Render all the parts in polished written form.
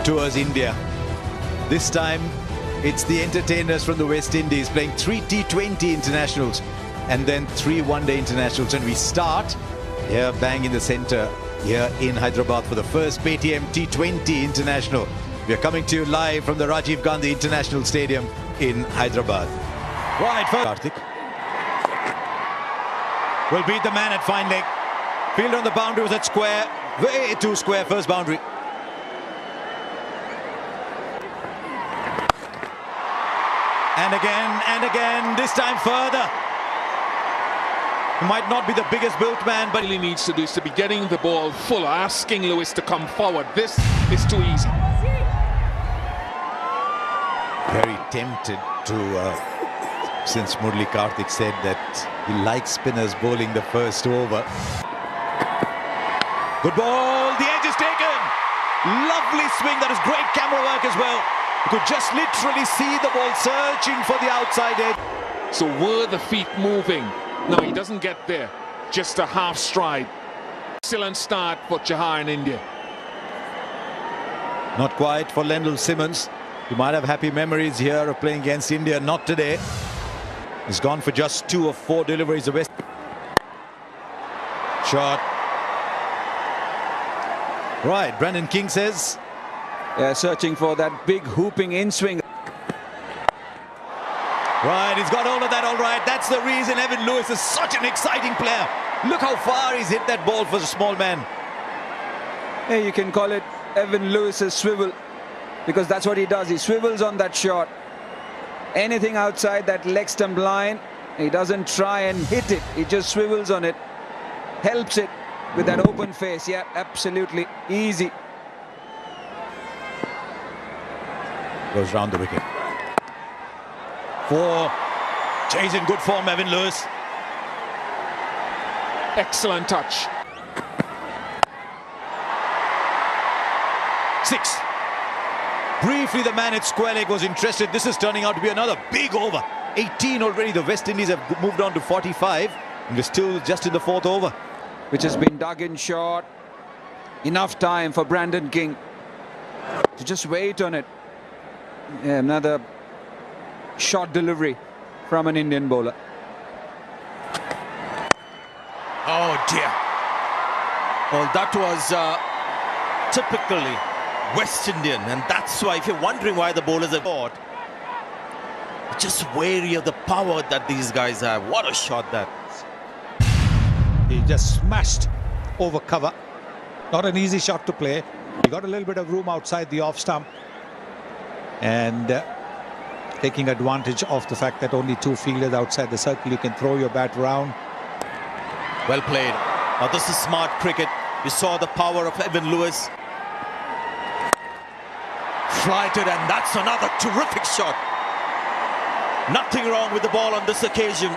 tours India. This time, it's the entertainers from the West Indies playing 3 T20 internationals and then 3 one-day internationals. And we start here, bang in the centre, here in Hyderabad for the first Paytm T20 international. We are coming to you live from the Rajiv Gandhi International Stadium in Hyderabad. Right, first Karthik will beat the man at fine leg. Field on the boundary was at square, way too square, first boundary. And again, this time further. He might not be the biggest built man, but he needs to do is to be getting the ball fuller, asking Lewis to come forward. This is too easy. Very tempted to, since Murli Karthik said that he likes spinners bowling the first over. Good ball, the edge is taken. Lovely swing, that is great camera work as well. You could just literally see the ball searching for the outside edge. So were the feet moving? No, he doesn't get there. Just a half stride. Excellent start for Jharkhand in India. Not quite for Lendl Simmons. You might have happy memories here of playing against India. Not today. He's gone for just 2 of 4 deliveries. The West shot. Right, Brandon King says. Searching for that big hooping in swing. Right, he's got all of that all right. That's the reason Evan Lewis is such an exciting player. Look how far he's hit that ball for a small man. Yeah, you can call it Evan Lewis's swivel, because that's what he does. He swivels on that shot. Anything outside that leg stump line, he doesn't try and hit it. He just swivels on it. Helps it with that open face. Yeah, absolutely easy. Goes round the wicket. 4. He's in good form, Evan Lewis. Excellent touch. 6. Briefly, the man at square leg was interested. This is turning out to be another big over. 18 already. The West Indies have moved on to 45. And we're still just in the 4th over. Which has been dug in short. Enough time for Brandon King to just wait on it. Yeah, another short delivery from an Indian bowler. Oh dear. Well, that was typically West Indian, and that's why, if you're wondering why the bowlers have fought, just wary of the power that these guys have. What a shot that. He just smashed over cover. Not an easy shot to play. He got a little bit of room outside the off stump, and taking advantage of the fact that only 2 fielders outside the circle, you can throw your bat around. Well played. Now this is smart cricket. We saw the power of Evan Lewis. Flighted, and that's another terrific shot. Nothing wrong with the ball on this occasion.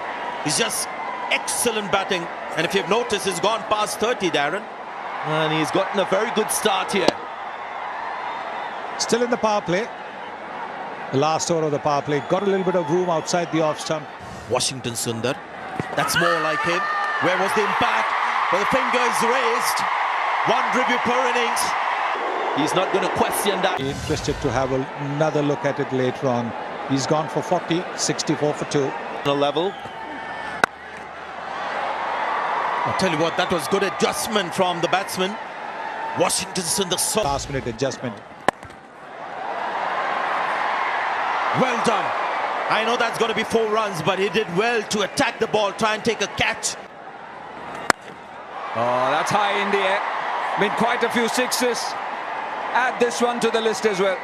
It's just excellent batting. And if you've noticed, he's gone past 30, Darren. And he's gotten a very good start here. Still in the power play. The last over of the power play. Got a little bit of room outside the off stump. Washington Sundar. That's more like him. Where was the impact? Well, the finger is raised. 1 review per innings. He's not going to question that. Interested to have another look at it later on. He's gone for 40, 64 for 2. The level. I'll tell you what, that was good adjustment from the batsman. Washington Sundar. Last minute adjustment. Well done. I know that's going to be 4 runs, but he did well to attack the ball, try and take a catch. Oh, that's high in the air. Been quite a few sixes. Add this one to the list as well.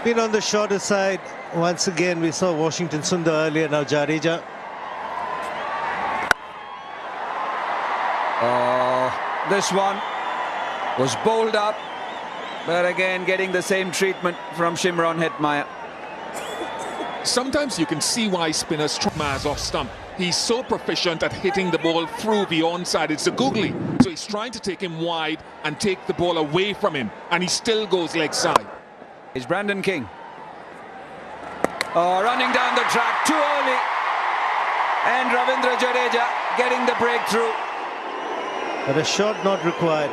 Been on the shorter side. Once again, we saw Washington Sundar earlier, now Jadeja. Oh, this one was bowled up, but again getting the same treatment from Shimron Hetmyer. Sometimes you can see why spinners try Maz off stump. He's so proficient at hitting the ball through the onside. It's a googly. So he's trying to take him wide and take the ball away from him. And he still goes leg side. It's Brandon King. Oh, running down the track too early. And Ravindra Jadeja getting the breakthrough. But a shot not required.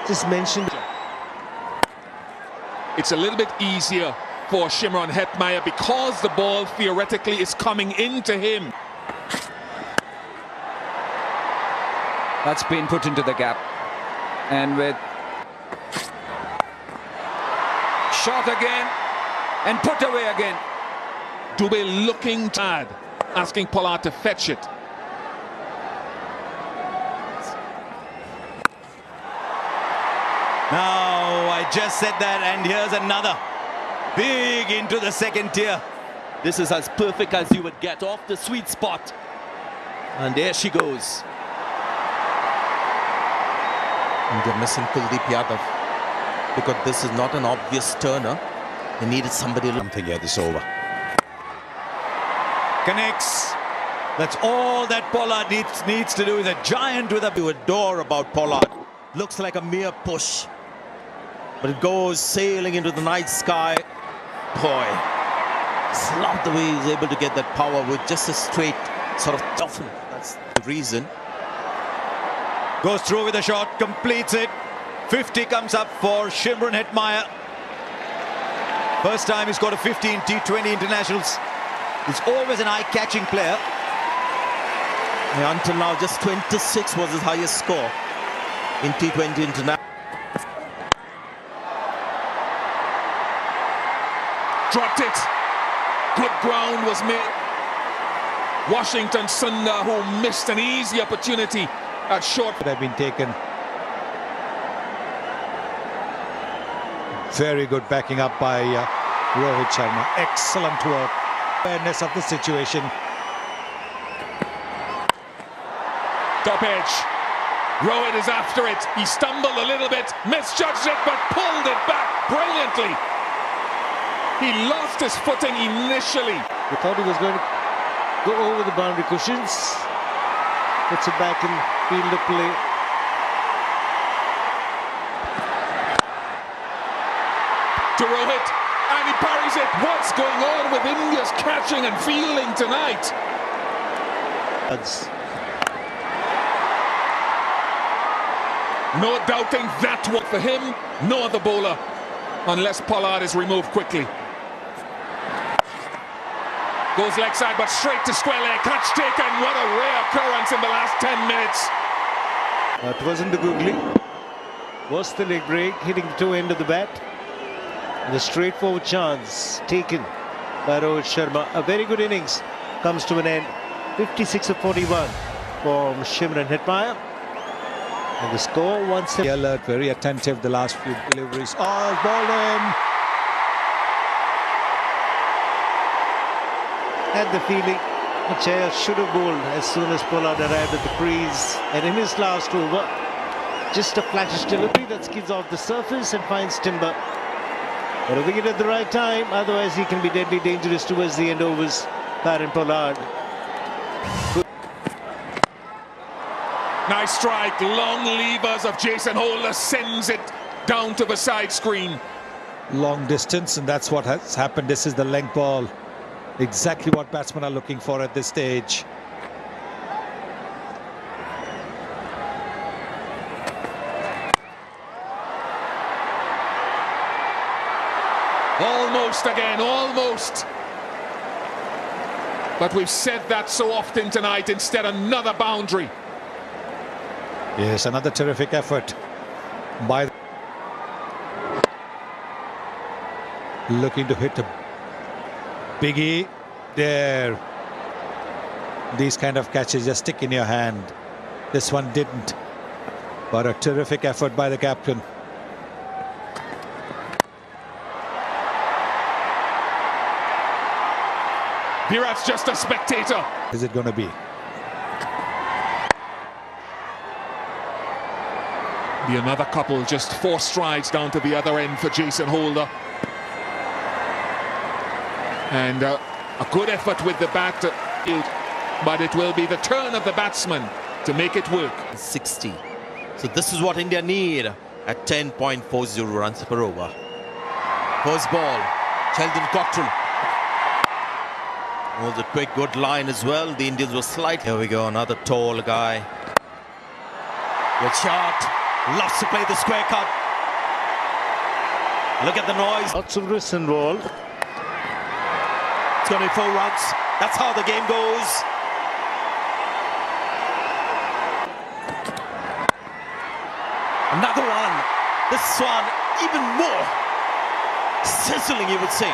Just mentioned. it's a little bit easier for Shimron Hetmyer because the ball theoretically is coming into him. That's been put into the gap. And with shot again and put away again. Dubé looking tired, asking Pollard to fetch it. Now, I just said that, and here's another. Big into the second tier. This is as perfect as you would get, off the sweet spot. And there she goes. And they're missing Kuldeep Yadav because this is not an obvious turner. They needed somebody. Something here, this over. Connects. That's all that Pollard needs to do. Is a giant with a... You adore about Pollard. Looks like a mere push, but it goes sailing into the night sky. Boy, it's not the way he's able to get that power with just a straight sort of toughen. That's the reason. Goes through with a shot, completes it. 50 comes up for Shimron Hetmyer. First time he's got a 15 T20 internationals. He's always an eye-catching player. Yeah, until now, just 26 was his highest score in T20 international. Dropped it. Good ground was made. Washington Sundar, who missed an easy opportunity at short. Could have been taken. Very good backing up by Rohit Sharma. Excellent work. Awareness of the situation. Top edge. Rohit is after it. He stumbled a little bit, misjudged it, but pulled it back brilliantly. He lost his footing initially. We thought he was going to go over the boundary cushions. Puts it back in field of play. To Rohit, and he parries it. What's going on with India's catching and fielding tonight? No doubting that one for him, no other bowler, unless Pollard is removed quickly. Goes leg side, but straight to square leg. Catch taken. What a rare occurrence in the last 10 minutes. It wasn't the googly. Was the leg break, hitting the toe end of the bat. And a straightforward chance taken by Rohit Sharma. A very good innings comes to an end. 56 of 41 from Shimron Hetmyer. And the score, 1-7. Alert, very attentive the last few deliveries. Oh, ball in. Had the feeling Chaya should have bowled as soon as Pollard arrived at the crease. And in his last over, just a flattish delivery that skids off the surface and finds timber. But a wicket at the right time, otherwise he can be deadly dangerous towards the end overs. Baron Pollard. Nice strike, long levers of Jason Holder sends it down to the side screen. Long distance, and that's what has happened. This is the length ball. Exactly what batsmen are looking for at this stage. Almost again, almost. But we've said that so often tonight. Instead, another boundary. Yes, another terrific effort by... Looking to hit a biggie there. These kind of catches just stick in your hand. This one didn't. But a terrific effort by the captain. Virat's just a spectator. Is it going to be? Be another couple, just 4 strides down to the other end for Jason Holder. And a good effort with the bat, but it will be the turn of the batsman to make it work. 60. So this is what India need at 10.40 runs per over. First ball, Sheldon Cottrell. Was a quick good line as well. The Indians were slight. Here we go, another tall guy. Good shot. Loves to play the square cut. Look at the noise. Lots of risks involved. It's going to be 4 runs. That's how the game goes. Another one. This one even more sizzling, you would say.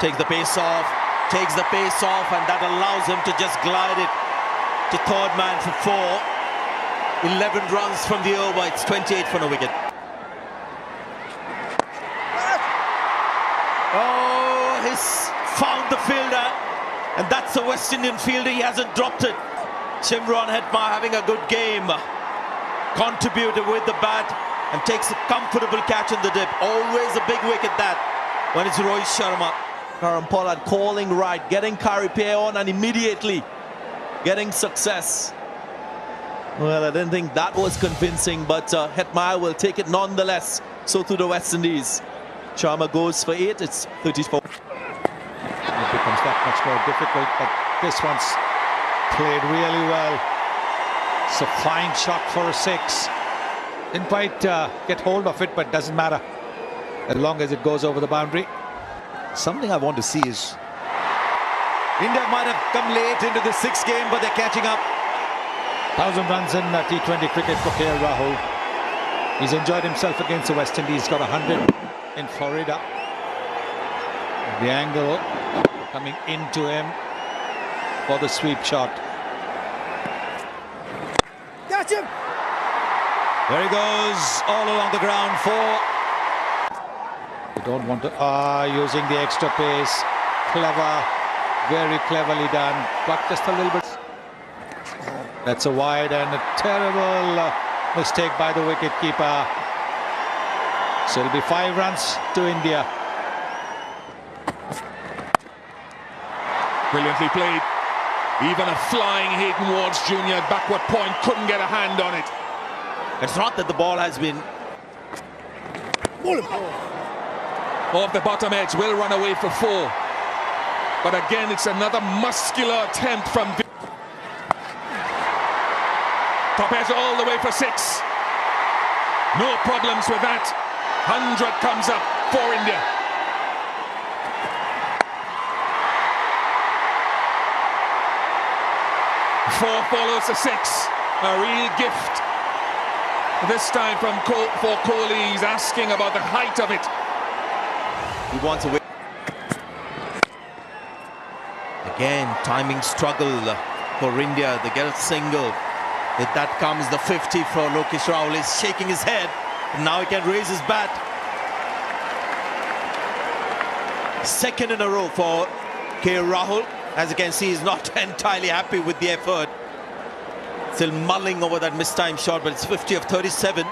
Takes the pace off, and that allows him to just glide it to third man for 4. 11 runs from the over. It's 28 for no wicket. Oh, he's found the fielder, and that's the West Indian fielder. He hasn't dropped it. Shimron Hetmar having a good game. Contributed with the bat and takes a comfortable catch in the dip. Always a big wicket that when it's Rohit Sharma. Karan Pollard calling right, getting Karipay on and immediately getting success. Well, I didn't think that was convincing, but Hetmar will take it nonetheless. So to the West Indies. Sharma goes for 8, it's 34. It becomes that much more difficult, but this one's played really well. It's a fine shot for a 6. Didn't quite get hold of it, but doesn't matter as long as it goes over the boundary. Something I want to see is India might have come late into the 6th game, but they're catching up. 1,000 runs in T20 cricket for KL Rahul. He's enjoyed himself against the West Indies. Got 100 in Florida. The angle coming into him for the sweep shot. Catch him! There he goes, all along the ground. 4. You don't want to using the extra pace. Clever, very cleverly done, but just a little bit. That's a wide and a terrible mistake by the wicketkeeper. So it'll be 5 runs to India. Brilliantly played. Even a flying Hayden Wards Jr. at backward point couldn't get a hand on it. It's not that the ball has been Off the bottom edge, will run away for 4. But again, it's another muscular attempt from top edge all the way for 6. No problems with that. 100 comes up for India. Four follows the 6. A real gift. This time from for Kohli. He's asking about the height of it. He wants a win. Again, timing struggle for India. They get a single. With that comes the 50 for Lokesh Rahul. He's shaking his head. Now he can raise his bat. 2nd in a row for KL Rahul. As you can see, he's not entirely happy with the effort. Still mulling over that mistimed shot, but it's 50 of 37.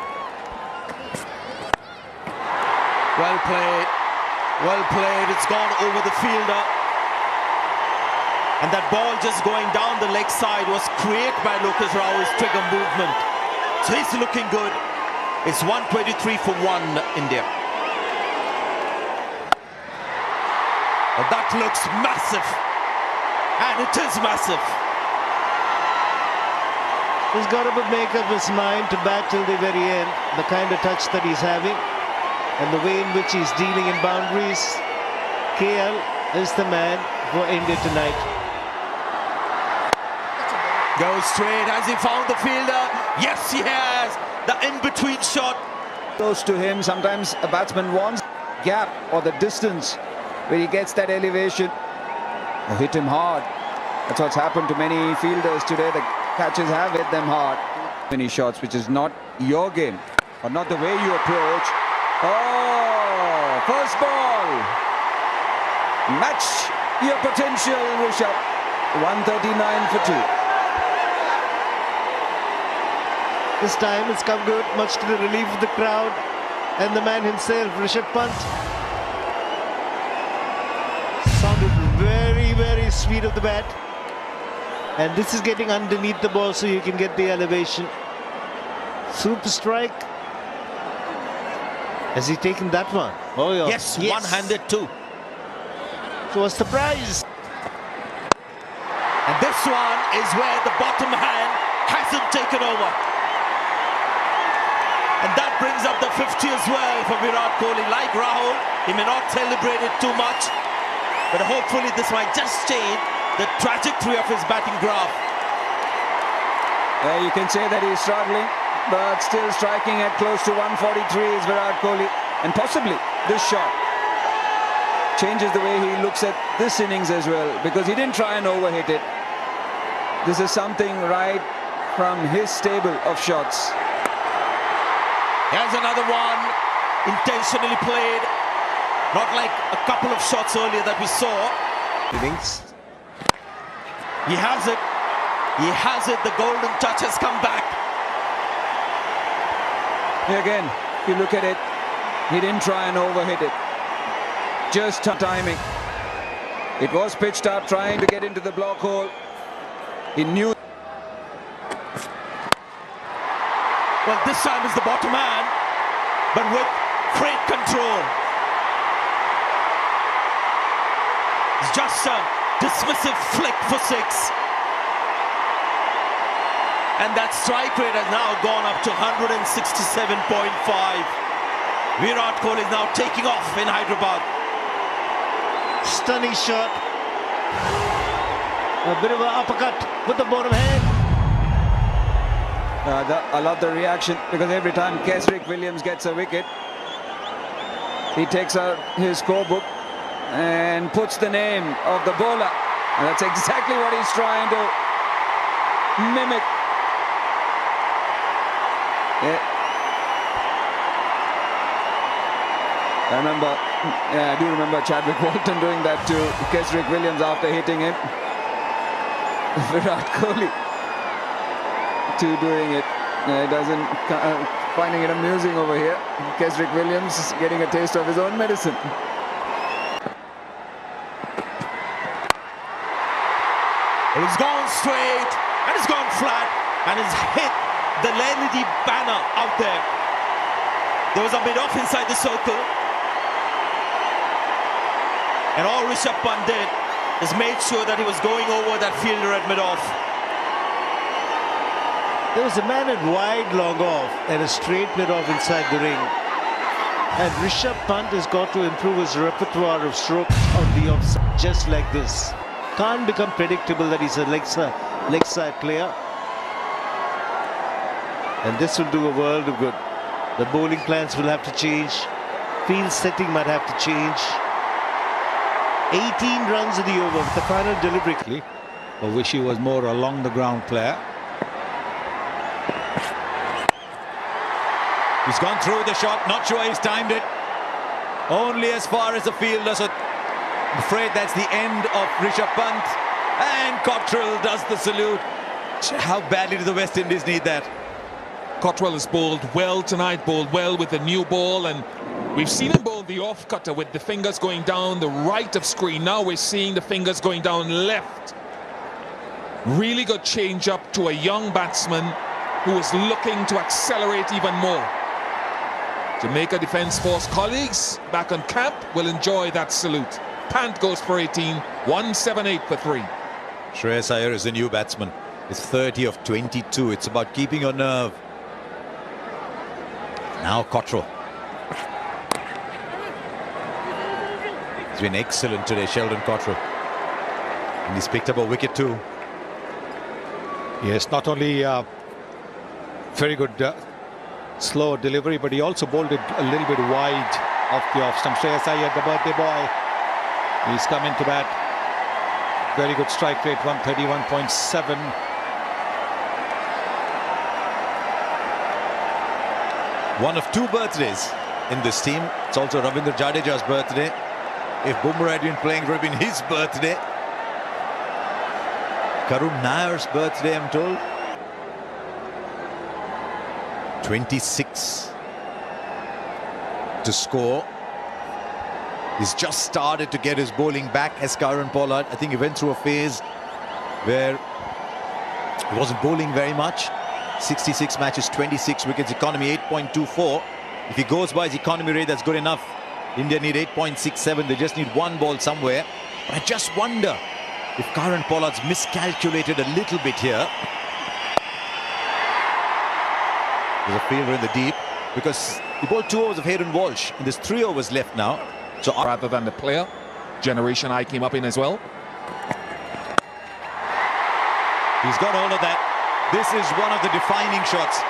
Well played. Well played. It's gone over the fielder. And that ball just going down the leg side was created by Lokesh Rahul's trigger movement. So he's looking good. It's 123 for 1, India. And that looks massive. And it is massive. He's got to make up his mind to bat till the very end. The kind of touch that he's having and the way in which he's dealing in boundaries. KL is the man for India tonight. Goes straight. Has he found the fielder? Yes, he has. The in-between shot. Close to him. Sometimes a batsman wants gap or the distance where he gets that elevation. They hit him hard. That's what's happened to many fielders today. The catches have hit them hard. Many shots, which is not your game or not the way you approach. Oh, first ball. Match your potential, Rishabh. 139 for 2. This time it's come good, much to the relief of the crowd and the man himself, Rishabh Pant. Sounded very, very sweet of the bat. And this is getting underneath the ball so you can get the elevation. Super strike. Has he taken that one? Oh, yeah. Yes, one-handed too. So what's the prize? And this one is where the bottom hand hasn't taken over. And that brings up the 50 as well for Virat Kohli. Like Rahul, he may not celebrate it too much, but hopefully this might just change the trajectory of his batting graph. You can say that he's struggling, but still striking at close to 143 is Virat Kohli. And possibly this shot changes the way he looks at this innings as well, because he didn't try and overhit it. This is something right from his stable of shots. Here's another one, intentionally played, not like a couple of shots earlier that we saw. Innings. He has it. He has it. The golden touch has come back. Again, if you look at it, he didn't try and overhit it. Just timing. It was pitched up, trying to get into the block hole. He knew. Well, this time is the bottom man, but with great control. It's just a dismissive flick for 6. And that strike rate has now gone up to 167.5. Virat Kohli is now taking off in Hyderabad. Stunning shot. A bit of an uppercut with the bottom hand. I love the reaction, because every time Kesrick Williams gets a wicket, he takes out his scorebook and puts the name of the bowler. And that's exactly what he's trying to mimic. I do remember Chadwick Walton doing that to Kesrick Williams after hitting him. Virat Kohli too doing it. Doesn't finding it amusing over here. Kesrick Williams getting a taste of his own medicine. He's gone straight and it's gone flat and has hit the LED banner out there. There was a mid-off inside the circle, and all Rishabh Pant did is made sure that he was going over that fielder at mid-off. There was a man at wide long off and a straight mid-off inside the ring. And Rishabh Pant has got to improve his repertoire of strokes on the offside, just like this. Can't become predictable that he's a leg side player. And this will do a world of good. The bowling plans will have to change. Field setting might have to change. 18 runs in the over with the final delivery. I wish he was more along the ground player. He's gone through the shot, not sure he's timed it. Only as far as the fielder, so I'm afraid that's the end of Rishabh Pant. And Cottrell does the salute. How badly do the West Indies need that? Cottrell has bowled well tonight, bowled well with the new ball, and we've seen him bowl the off cutter with the fingers going down the right of screen. Now we're seeing the fingers going down left. Really good change up to a young batsman who is looking to accelerate even more. Jamaica Defence Force colleagues back on camp will enjoy that salute. Pant goes for 18, 178 for 3. Shreyas Iyer is the new batsman. It's 30 of 22. It's about keeping your nerve. Now Cottrell. He's been excellent today, Sheldon Cottrell. And he's picked up a wicket too. Yes, not only very good slow delivery, but he also bowled it a little bit wide off the off stump. Shreyas Iyer, the birthday boy, he's come into bat. Very good strike rate, 131.7. One of 2 birthdays in this team. It's also Ravindra Jadeja's birthday. If Bumrah had been playing, it would have been his birthday. Karun Nair's birthday, I'm told. 26 to score. He's just started to get his bowling back as Kieron Pollard. I think he went through a phase where he wasn't bowling very much. 66 matches, 26 wickets, economy 8.24. If he goes by his economy rate, that's good enough. India need 8.67. They just need one ball somewhere. But I just wonder if Kieron Pollard's miscalculated a little bit here. There's a fielder in the deep. because he bowled 2 overs of Hayden Walsh and there's 3 overs left now. So Rather than the player generation I came up in as well. he's got all of that. This is one of the defining shots.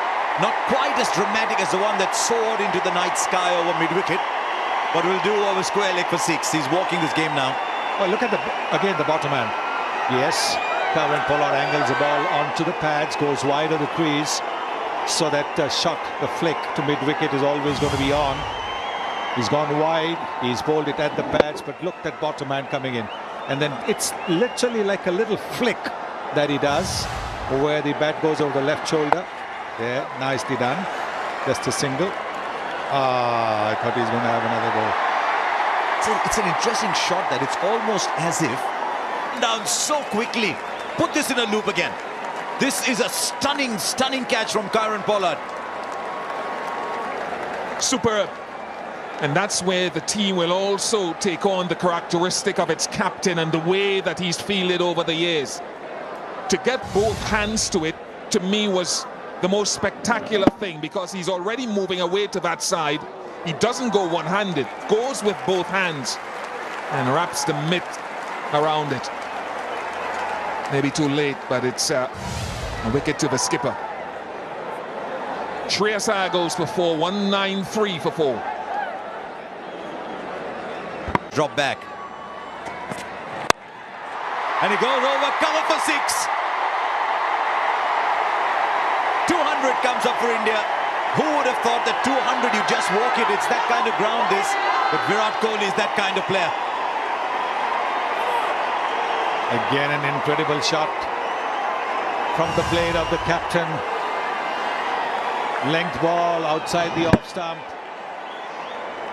Not quite as dramatic as the one that soared into the night sky over mid-wicket, but will do over square leg for 6. He's walking this game now. Well, look at the bottom hand. Yes, Karen Pollard angles the ball onto the pads, goes wide of the crease, so that shot, the flick to mid-wicket is always going to be on. He's gone wide, he's bowled it at the pads, but look at bottom hand coming in. And then it's literally like a little flick that he does, where the bat goes over the left shoulder. There, nicely done. Just a single. I thought he's going to have another goal. It's an interesting shot that it's almost as if down so quickly. Put this in a loop again. This is a stunning catch from Kieron Pollard. Superb. And that's where the team will also take on the characteristic of its captain and the way that he's fielded over the years. To get both hands to it, to me, was the most spectacular thing, because he's already moving away to that side. He doesn't go one-handed, goes with both hands and wraps the mitt around it. Maybe too late, but it's a wicket to the skipper. Shreyas Iyer goes for 4, 193 for 4. Drop back. And he goes over, cover for 6. 200 comes up for India. Who would have thought that 200, you just walk it, it's that kind of ground this. But Virat Kohli is that kind of player. Again, an incredible shot from the blade of the captain. Length ball outside the off stump.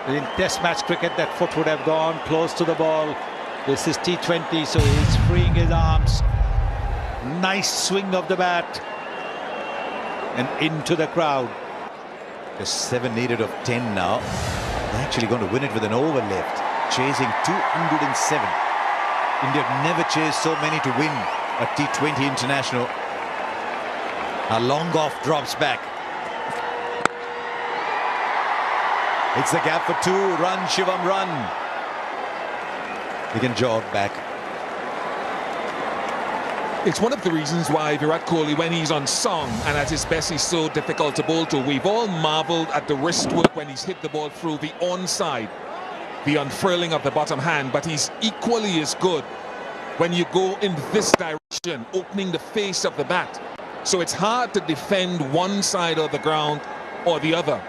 In test match cricket, that foot would have gone close to the ball. This is T20, so he's freeing his arms. Nice swing of the bat. And into the crowd. Just 7 needed of 10 now. They're actually going to win it with an over left. Chasing 207. India never chased so many to win a T20 international. A long off drops back. It's the gap for 2. Run, Shivam, run. He can jog back. It's one of the reasons why Virat Kohli, when he's on song and at his best, he's so difficult to bowl to. We've all marveled at the wrist work when he's hit the ball through the onside, the unfurling of the bottom hand, but he's equally as good when you go in this direction, opening the face of the bat. So it's hard to defend one side of the ground or the other.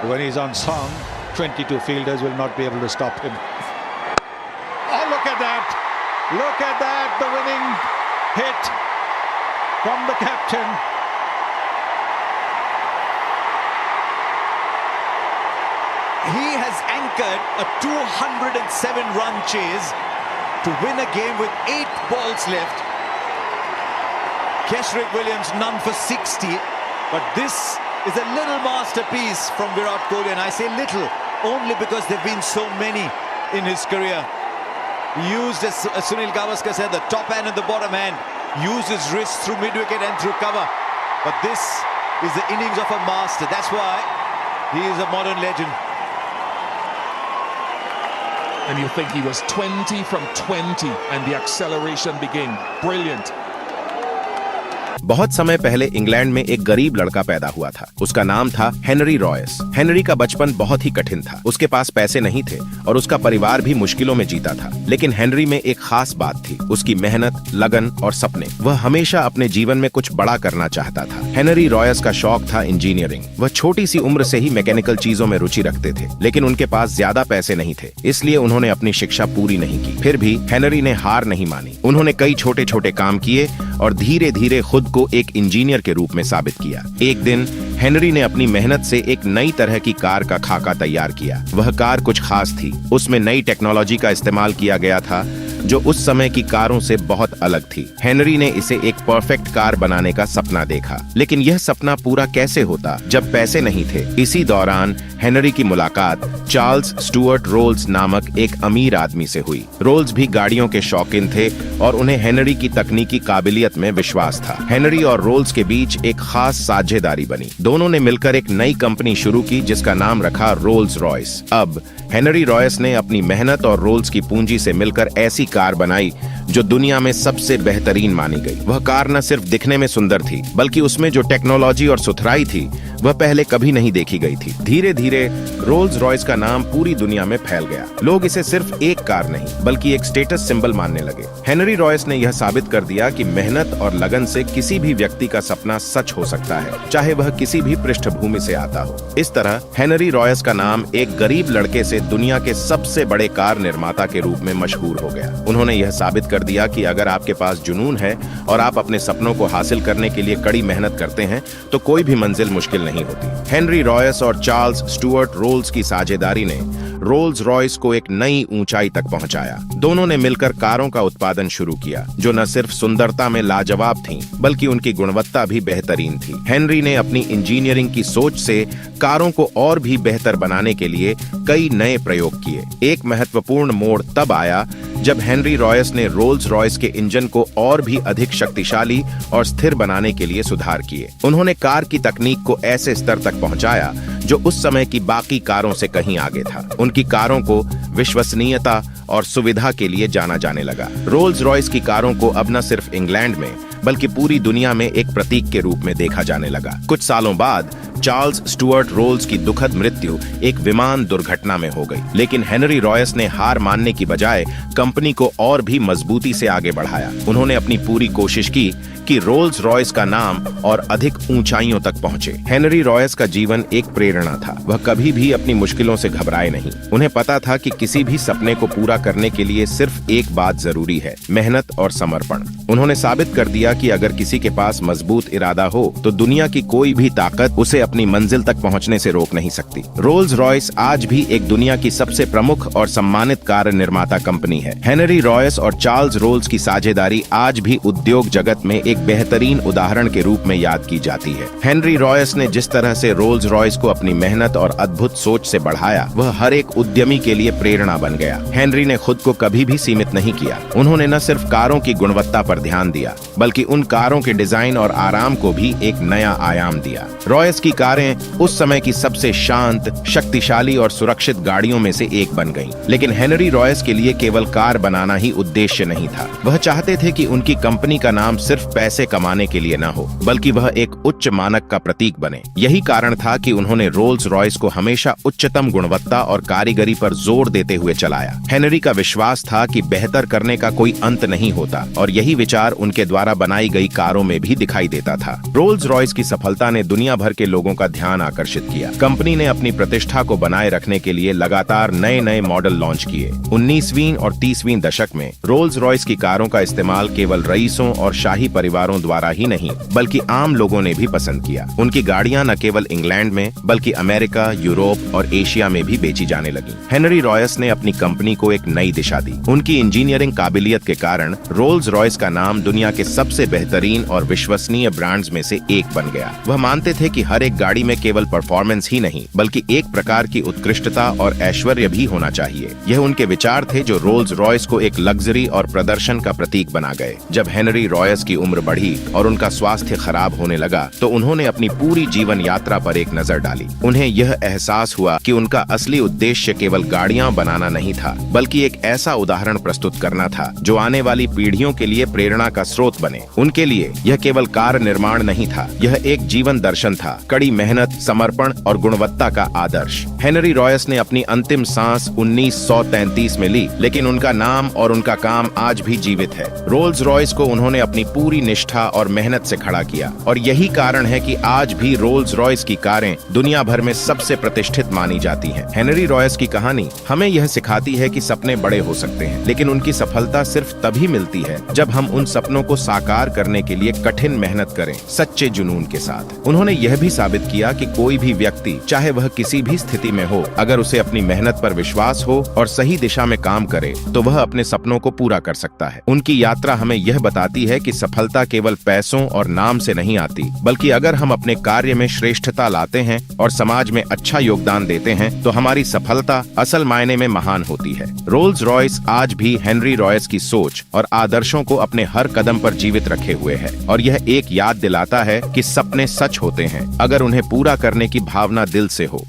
When he's on song, 22 fielders will not be able to stop him. Oh, look at that! Look at that, the winning hit from the captain. He has anchored a 207-run chase to win a game with 8 balls left. Kesrick Williams none for 60, but this is a little masterpiece from Virat Kohli, and I say little only because there have been so many in his career. He used, as Sunil Gavaskar said, the top hand and the bottom hand. Used his wrist through mid-wicket and through cover. But this is the innings of a master. That's why he is a modern legend. And you think he was 20 from 20 and the acceleration began. Brilliant. बहुत समय पहले England में एक गरीब लड़का पैदा हुआ था। उसका नाम था हेनरी रॉयस। हेनरी का बचपन बहुत ही कठिन था। उसके पास पैसे नहीं थे और उसका परिवार भी मुश्किलों में जीता था। लेकिन हेनरी में एक खास बात थी, उसकी मेहनत, लगन और सपने। वह हमेशा अपने जीवन में कुछ बड़ा करना चाहता था। हेनरी रॉयस का शौक था इंजीनियरिंग। वह छोटी सी उम्र से ही मैकेनिकल चीजों में रुचि रखते थे, लेकिन उनके पास ज्यादा पैसे नहीं थे, इसलिए उन्होंने अपनी शिक्षा पूरी नहीं की। फिर भी हेनरी ने हार नहीं मानी। उन्होंने कई छोटे छोटे काम किए और धीरे धीरे खुद को एक इंजीनियर के रूप में साबित किया। एक दिन हेनरी ने अपनी मेहनत से एक नई तरह की कार का खाका तैयार किया। वह कार कुछ खास थी। उसमें नई टेक्नोलॉजी का इस्तेमाल किया गया था जो उस समय की कारों से बहुत अलग थी। हेनरी ने इसे एक परफेक्ट कार बनाने का सपना देखा, लेकिन यह सपना पूरा कैसे होता जब पैसे नहीं थे। इसी दौरान हेनरी की मुलाकात चार्ल्स स्टुअर्ट रोल्स नामक एक अमीर आदमी से हुई। रोल्स भी गाड़ियों के शौकीन थे और उन्हें हेनरी की तकनीकी काबिलियत में विश्वास था। हेनरी और रोल्स के बीच एक खास साझेदारी बनी। दोनों ने मिलकर एक नई कंपनी शुरू की जिसका नाम रखा रोल्स रॉयस। अब हेनरी रॉयस ने अपनी मेहनत और रोल्स की पूंजी से मिलकर ऐसी कार बनाई जो दुनिया में सबसे बेहतरीन मानी गई। वह कार न सिर्फ दिखने में सुंदर थी, बल्कि उसमें जो टेक्नोलॉजी और सुथराई थी वह पहले कभी नहीं देखी गई थी। धीरे धीरे रोल्स रॉयस का नाम पूरी दुनिया में फैल गया। लोग इसे सिर्फ एक कार नहीं बल्कि एक स्टेटस सिंबल मानने लगे। हेनरी रॉयस ने यह साबित कर दिया कि मेहनत और लगन से किसी भी व्यक्ति का सपना सच हो सकता है, चाहे वह किसी भी पृष्ठभूमि से आता हो। इस तरह हेनरी रॉयस का नाम एक गरीब लड़के से दुनिया के सबसे बड़े कार निर्माता के रूप में मशहूर हो गया। उन्होंने यह साबित कर दिया कि अगर आपके पास जुनून है और आप अपने सपनों को हासिल करने के लिए कड़ी मेहनत करते हैं तो कोई भी मंजिल मुश्किल नहीं होती। हेनरी रॉयस और चार्ल्स स्टुअर्ट रोल्स की साझेदारी ने रोल्स रॉयस को एक नई ऊंचाई तक पहुंचाया। दोनों ने मिलकर कारों का उत्पादन शुरू किया जो न सिर्फ सुंदरता में लाजवाब थीं, बल्कि उनकी गुणवत्ता भी बेहतरीन थी। हेनरी ने अपनी इंजीनियरिंग की सोच से कारों को और भी बेहतर बनाने के लिए कई नए प्रयोग किए। एक महत्वपूर्ण मोड़ तब आया जब हेनरी रॉयस ने रोल्स रॉयस के इंजन को और भी अधिक शक्तिशाली और स्थिर बनाने के लिए सुधार किए। उन्होंने कार की तकनीक को ऐसे स्तर तक पहुंचाया जो उस समय की बाकी कारों से कहीं आगे था। उनकी कारों को विश्वसनीयता और सुविधा के लिए जाना जाने लगा। रोल्स रॉयस की कारों को अब न सिर्फ इंग्लैंड में बल्कि पूरी दुनिया में एक प्रतीक के रूप में देखा जाने लगा। कुछ सालों बाद चार्ल्स स्टुअर्ट रोल्स की दुखद मृत्यु एक विमान दुर्घटना में हो गई, लेकिन हेनरी रॉयस ने हार मानने की बजाय कंपनी को और भी मजबूती से आगे बढ़ाया। उन्होंने अपनी पूरी कोशिश की कि रोल्स रॉयस का नाम और अधिक ऊंचाइयों तक पहुंचे। हेनरी रॉयस का जीवन एक प्रेरणा था। वह कभी भी अपनी मुश्किलों से घबराए नहीं। उन्हें पता था कि किसी भी सपने को पूरा करने के लिए सिर्फ एक बात जरूरी है, मेहनत और समर्पण। उन्होंने साबित कर दिया कि अगर किसी के पास मजबूत इरादा हो तो दुनिया की कोई भी ताकत उसे अपनी मंजिल तक पहुंचने से रोक नहीं सकती। रोल्स रॉयस आज भी एक दुनिया की सबसे प्रमुख और सम्मानित कार निर्माता कंपनी है। हेनरी रॉयस और चार्ल्स रोल्स की साझेदारी आज भी उद्योग जगत में एक बेहतरीन उदाहरण के रूप में याद की जाती है। हेनरी रॉयस ने जिस तरह से रोल्स रॉयस को अपनी मेहनत और अद्भुत सोच से बढ़ाया, वह हर एक उद्यमी के लिए प्रेरणा बन गया। हेनरी ने खुद को कभी भी सीमित नहीं किया। उन्होंने न सिर्फ कारों की गुणवत्ता पर ध्यान दिया, बल्कि उन कारों के डिजाइन और आराम को भी एक नया आयाम दिया। रॉयस की कारें उस समय की सबसे शांत, शक्तिशाली और सुरक्षित गाड़ियों में से एक बन गईं। लेकिन हेनरी रॉयस के लिए केवल कार बनाना ही उद्देश्य नहीं था। वह चाहते थे कि उनकी कंपनी का नाम सिर्फ पैसे कमाने के लिए न हो, बल्कि वह एक उच्च मानक का प्रतीक बने। यही कारण था कि उन्होंने रोल्स रॉयस को हमेशा उच्चतम गुणवत्ता और कारीगरी पर जोर देते हुए चलाया। हेनरी का विश्वास था कि बेहतर करने का कोई अंत नहीं होता, और यही विचार उनके द्वारा बनाई गई कारों में भी दिखाई देता था। रोल्स रॉयस की सफलता ने दुनिया भर के लोगों का ध्यान आकर्षित किया। कंपनी ने अपनी प्रतिष्ठा को बनाए रखने के लिए लगातार नए नए मॉडल लॉन्च किए। 19वीं और 30वीं दशक में रोल्स रॉयस की कारों का इस्तेमाल केवल रईसों और शाही परिवारों द्वारा ही नहीं, बल्कि आम लोगों ने भी पसंद किया। उनकी गाड़ियां न केवल इंग्लैंड में बल्कि अमेरिका, यूरोप और एशिया में भी बेची जाने लगी। हेनरी रॉयस ने अपनी कंपनी को एक नई दिशा दी। उनकी इंजीनियरिंग काबिलियत के कारण रोल्स रॉयस का नाम दुनिया के सबसे बेहतरीन और विश्वसनीय ब्रांड्स में से एक बन गया। वह मानते थे कि हर एक गाड़ी में केवल परफॉर्मेंस ही नहीं, बल्कि एक प्रकार की उत्कृष्टता और ऐश्वर्य भी होना चाहिए। यह उनके विचार थे जो रोल्स रॉयस को एक लग्जरी और प्रदर्शन का प्रतीक बना गए। जब हेनरी रॉयस की उम्र बढ़ी और उनका स्वास्थ्य खराब होने लगा तो उन्होंने अपनी पूरी जीवन यात्रा पर एक नजर डाली। उन्हें यह एहसास हुआ कि उनका असली उद्देश्य केवल गाड़ियां बनाना नहीं था, बल्कि एक ऐसा उदाहरण प्रस्तुत करना था जो आने वाली पीढ़ियों के लिए प्रेरणा का स्रोत बने। उनके लिए यह केवल कार निर्माण नहीं था, यह एक जीवन दर्शन था, कड़ी मेहनत, समर्पण और गुणवत्ता का आदर्श। हेनरी रॉयस ने अपनी अंतिम सांस 1933 में ली, लेकिन उनका नाम और उनका काम आज भी जीवित है। रोल्स रॉयस को उन्होंने अपनी पूरी निष्ठा और मेहनत से खड़ा किया और यही कारण है कि आज भी रोल्स रॉयस की कारें दुनिया भर में सबसे प्रतिष्ठित मानी जाती हैं। हेनरी रॉयस की कहानी हमें यह सिखाती है कि सपने बड़े हो सकते हैं, लेकिन उनकी सफलता सिर्फ तभी मिलती है जब हम उन सपनों को साकार करने के लिए कठिन मेहनत करें, सच्चे जुनून के साथ। उन्होंने यह भी साबित किया कि कोई भी व्यक्ति, चाहे वह किसी भी स्थिति में हो, अगर उसे अपनी मेहनत पर विश्वास हो और सही दिशा में काम करे तो वह अपने सपनों को पूरा कर सकता है। उनकी यात्रा हमें यह बताती है कि सफलता केवल पैसों और नाम से नहीं आती, बल्कि अगर हम अपने कार्य में श्रेष्ठता लाते हैं और समाज में अच्छा योगदान देते हैं तो हमारी सफलता असल मायने में महान होती है। रोल्स रॉयस आज भी हेनरी रॉयस की सोच और आदर्शों को अपने हर कदम पर जीवित रखे हुए है और यह एक याद दिलाता है कि सपने सच होते हैं अगर उन्हें पूरा करने की भावना दिल से हो।